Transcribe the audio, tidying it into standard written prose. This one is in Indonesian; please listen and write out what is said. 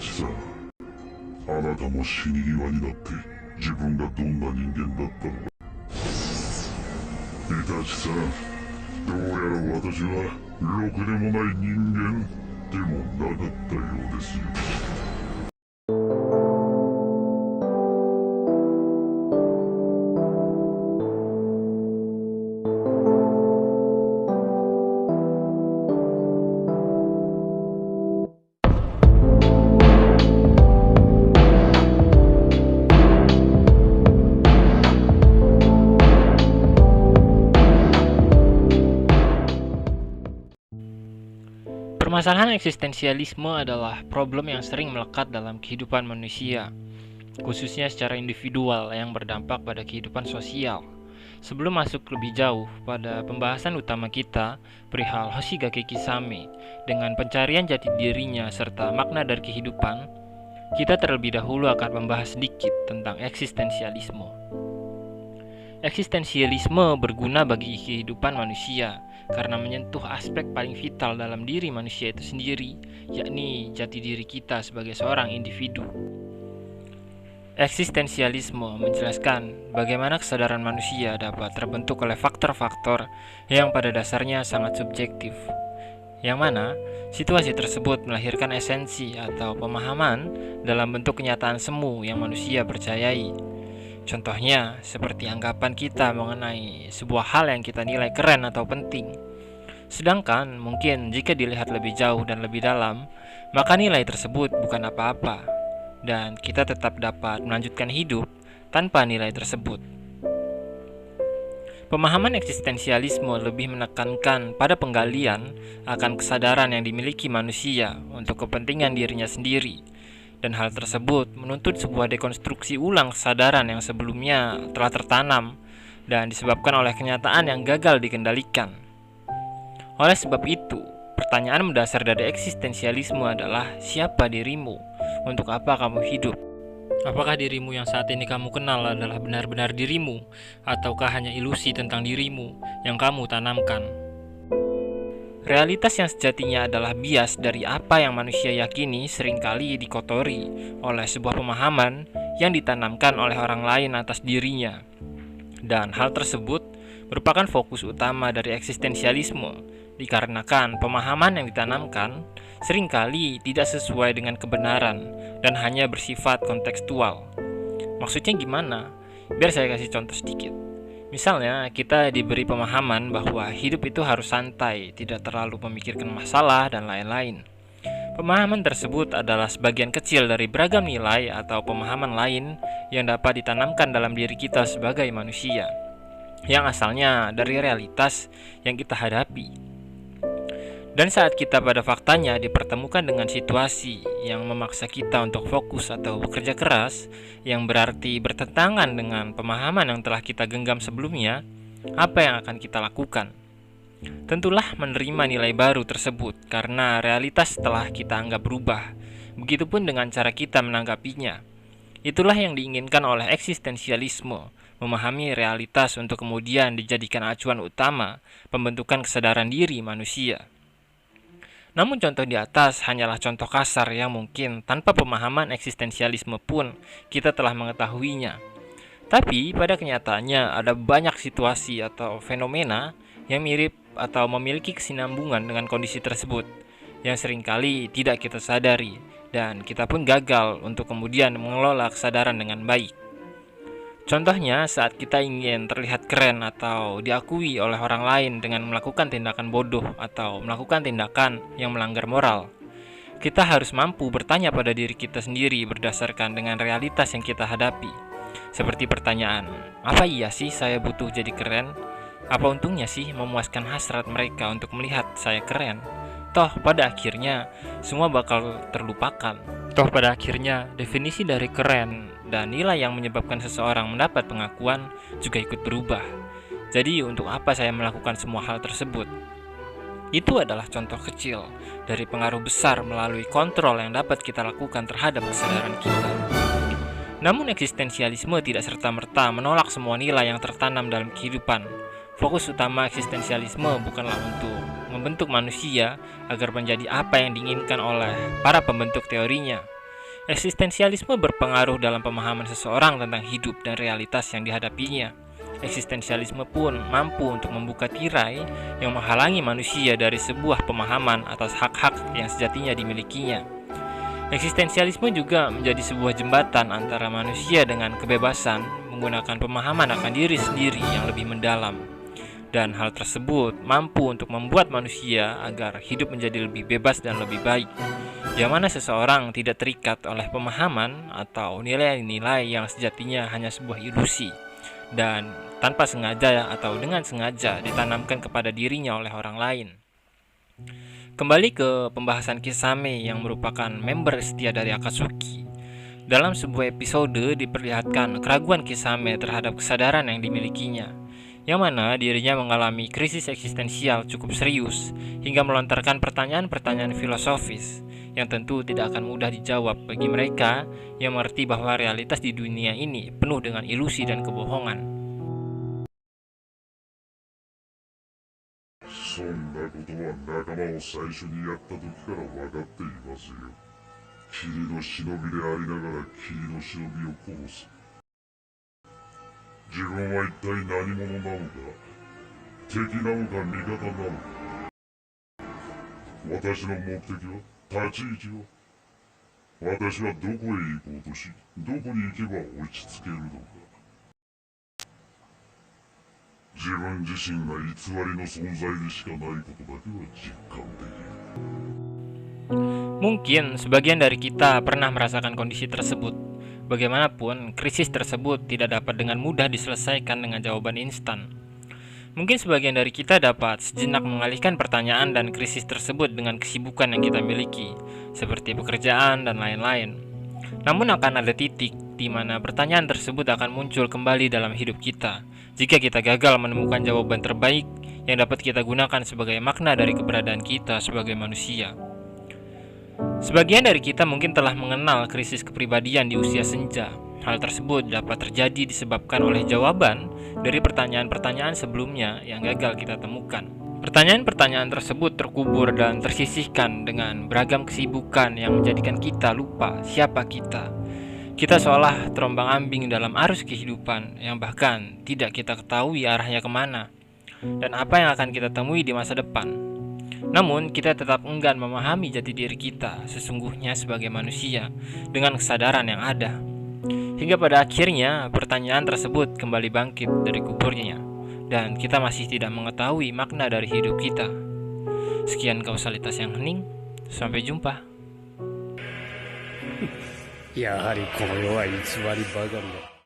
ちさん、あなたも死に際になって自分がどんな人間だったのか。イタチさん、どうやら私はろくでもない人間でもなかったようですよ。Permasalahan eksistensialisme adalah problem yang sering melekat dalam kehidupan manusia, khususnya secara individual yang berdampak pada kehidupan sosial. Sebelum masuk lebih jauh pada pembahasan utama kita perihal Hoshigaki Kisame dengan pencarian jati dirinya serta makna dari kehidupan, kita terlebih dahulu akan membahas sedikit tentang eksistensialisme. Eksistensialisme berguna bagi kehidupan manusia karena menyentuh aspek paling vital dalam diri manusia itu sendiri, yakni jati diri kita sebagai seorang individu. Eksistensialisme menjelaskan bagaimana kesadaran manusia dapat terbentuk oleh faktor-faktor yang pada dasarnya sangat subjektif, yang mana situasi tersebut melahirkan esensi atau pemahaman dalam bentuk kenyataan semu yang manusia percayai. Contohnya, seperti anggapan kita mengenai sebuah hal yang kita nilai keren atau penting. Sedangkan, mungkin jika dilihat lebih jauh dan lebih dalam, maka nilai tersebut bukan apa-apa, dan kita tetap dapat melanjutkan hidup tanpa nilai tersebut. Pemahaman eksistensialisme lebih menekankan pada penggalian akan kesadaran yang dimiliki manusia untuk kepentingan dirinya sendiri, dan hal tersebut menuntut sebuah dekonstruksi ulang kesadaran yang sebelumnya telah tertanam dan disebabkan oleh kenyataan yang gagal dikendalikan. Oleh sebab itu, pertanyaan mendasar dari eksistensialisme adalah siapa dirimu? Untuk apa kamu hidup? Apakah dirimu yang saat ini kamu kenal adalah benar-benar dirimu, ataukah hanya ilusi tentang dirimu yang kamu tanamkan? Realitas yang sejatinya adalah bias dari apa yang manusia yakini seringkali dikotori oleh sebuah pemahaman yang ditanamkan oleh orang lain atas dirinya. Dan hal tersebut merupakan fokus utama dari eksistensialisme, dikarenakan pemahaman yang ditanamkan seringkali tidak sesuai dengan kebenaran dan hanya bersifat kontekstual. Maksudnya gimana? Biar saya kasih contoh sedikit. Misalnya, kita diberi pemahaman bahwa hidup itu harus santai, tidak terlalu memikirkan masalah, dan lain-lain. Pemahaman tersebut adalah sebagian kecil dari beragam nilai atau pemahaman lain yang dapat ditanamkan dalam diri kita sebagai manusia, yang asalnya dari realitas yang kita hadapi. Dan saat kita pada faktanya dipertemukan dengan situasi yang memaksa kita untuk fokus atau bekerja keras, yang berarti bertentangan dengan pemahaman yang telah kita genggam sebelumnya, apa yang akan kita lakukan? Tentulah menerima nilai baru tersebut karena realitas telah kita anggap berubah. Begitupun dengan cara kita menanggapinya. Itulah yang diinginkan oleh eksistensialisme, memahami realitas untuk kemudian dijadikan acuan utama pembentukan kesadaran diri manusia. Namun contoh di atas hanyalah contoh kasar yang mungkin tanpa pemahaman eksistensialisme pun kita telah mengetahuinya. Tapi pada kenyataannya ada banyak situasi atau fenomena yang mirip atau memiliki kesinambungan dengan kondisi tersebut yang seringkali tidak kita sadari, dan kita pun gagal untuk kemudian mengelola kesadaran dengan baik. Contohnya saat kita ingin terlihat keren atau diakui oleh orang lain dengan melakukan tindakan bodoh atau melakukan tindakan yang melanggar moral. Kita harus mampu bertanya pada diri kita sendiri berdasarkan dengan realitas yang kita hadapi. Seperti pertanyaan, apa iya sih saya butuh jadi keren? Apa untungnya sih memuaskan hasrat mereka untuk melihat saya keren? Toh pada akhirnya semua bakal terlupakan. Toh pada akhirnya definisi dari keren dan nilai yang menyebabkan seseorang mendapat pengakuan juga ikut berubah. Jadi untuk apa saya melakukan semua hal tersebut? Itu adalah contoh kecil dari pengaruh besar melalui kontrol yang dapat kita lakukan terhadap kesadaran kita. Namun eksistensialisme tidak serta-merta menolak semua nilai yang tertanam dalam kehidupan. Fokus utama eksistensialisme bukanlah untuk membentuk manusia agar menjadi apa yang diinginkan oleh para pembentuk teorinya. Eksistensialisme berpengaruh dalam pemahaman seseorang tentang hidup dan realitas yang dihadapinya. Eksistensialisme pun mampu untuk membuka tirai yang menghalangi manusia dari sebuah pemahaman atas hak-hak yang sejatinya dimilikinya. Eksistensialisme juga menjadi sebuah jembatan antara manusia dengan kebebasan menggunakan pemahaman akan diri sendiri yang lebih mendalam. Dan hal tersebut mampu untuk membuat manusia agar hidup menjadi lebih bebas dan lebih baik, di mana seseorang tidak terikat oleh pemahaman atau nilai-nilai yang sejatinya hanya sebuah ilusi dan tanpa sengaja atau dengan sengaja ditanamkan kepada dirinya oleh orang lain. Kembali ke pembahasan Kisame yang merupakan member setia dari Akatsuki. Dalam sebuah episode diperlihatkan keraguan Kisame terhadap kesadaran yang dimilikinya, yang mana dirinya mengalami krisis eksistensial cukup serius hingga melontarkan pertanyaan-pertanyaan filosofis yang tentu tidak akan mudah dijawab bagi mereka yang mengerti bahwa realitas di dunia ini penuh dengan ilusi dan kebohongan. そんなことは仲間を最初にやった時から分かっていますよ。霧の忍びでありながら霧の忍びを殺す。自分は一体何者なのか、敵なのか味方なのか。私の目的は、立ち位置は、私はどこへ行こうとし、どこに行けば落ち着けるのか。自分自身が偽りの存在でしかないことだけは実感できる。Mungkin sebagian dari kita pernah merasakan kondisi tersebut. Bagaimanapun, krisis tersebut tidak dapat dengan mudah diselesaikan dengan jawaban instan. Mungkin sebagian dari kita dapat sejenak mengalihkan pertanyaan dan krisis tersebut dengan kesibukan yang kita miliki, seperti pekerjaan dan lain-lain. Namun akan ada titik di mana pertanyaan tersebut akan muncul kembali dalam hidup kita, jika kita gagal menemukan jawaban terbaik yang dapat kita gunakan sebagai makna dari keberadaan kita sebagai manusia. Sebagian dari kita mungkin telah mengenal krisis kepribadian di usia senja. Hal tersebut dapat terjadi disebabkan oleh jawaban dari pertanyaan-pertanyaan sebelumnya yang gagal kita temukan. Pertanyaan-pertanyaan tersebut terkubur dan tersisihkan dengan beragam kesibukan yang menjadikan kita lupa siapa kita. Kita seolah terombang-ambing dalam arus kehidupan yang bahkan tidak kita ketahui arahnya kemana dan apa yang akan kita temui di masa depan. Namun, kita tetap enggan memahami jati diri kita sesungguhnya sebagai manusia dengan kesadaran yang ada. Hingga pada akhirnya, pertanyaan tersebut kembali bangkit dari kuburnya, dan kita masih tidak mengetahui makna dari hidup kita. Sekian kausalitas yang hening, sampai jumpa. やはりこの世は偽りばかりだ。